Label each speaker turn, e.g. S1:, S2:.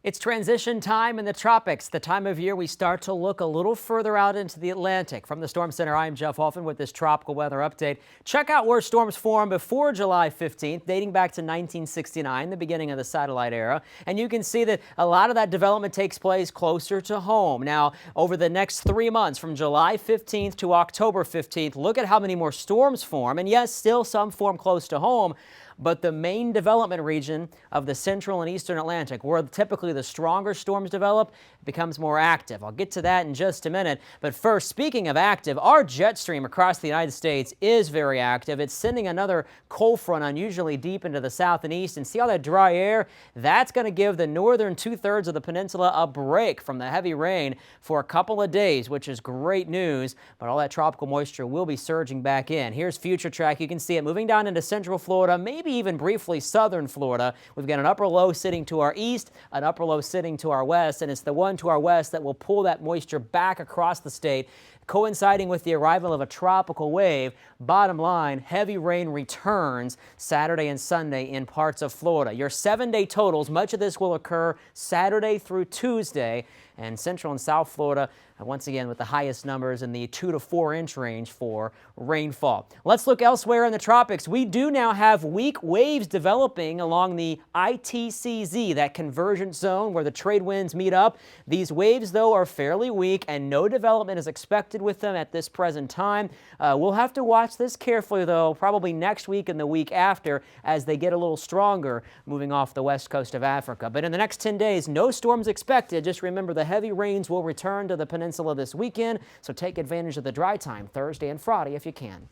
S1: It's transition time in the tropics, the time of year we start to look a little further out into the Atlantic. From the Storm Center, I'm Jeff Huffman with this tropical weather update. Check out where storms formed before July 15th, dating back to 1969, the beginning of the satellite era. And you can see that a lot of that development takes place closer to home. Now, over the next 3 months, from July 15th to October 15th, look at how many more storms form. And yes, still some form close to home. But the main development region of the central and eastern Atlantic, where typically the stronger storms develop, becomes more active. I'll get to that in just a minute. But first, speaking of active, our jet stream across the United States is very active. It's sending another cold front unusually deep into the south and east. And see all that dry air? That's going to give the northern two-thirds of the peninsula a break from the heavy rain for a couple of days, which is great news. But all that tropical moisture will be surging back in. Here's future track. You can see it moving down into central Florida, maybe even briefly southern Florida. We've got an upper low sitting to our east, an upper low sitting to our west, and it's the one to our west that will pull that moisture back across the state, coinciding with the arrival of a tropical wave. Bottom line, heavy rain returns Saturday and Sunday in parts of Florida. Your 7-day totals, much of this will occur Saturday through Tuesday, and central and south Florida, once again, with the highest numbers in the 2 to 4 inch range for rainfall. Let's look elsewhere in the tropics. We do now have weak waves developing along the ITCZ, that convergence zone where the trade winds meet up. These waves, though, are fairly weak, and no development is expected with them at this present time. We'll have to watch this carefully, though, probably next week and the week after as they get a little stronger moving off the west coast of Africa. But in the next 10 days, no storms expected. Just remember the heavy rains will return to the peninsula this weekend, so take advantage of the dry time Thursday and Friday if you can.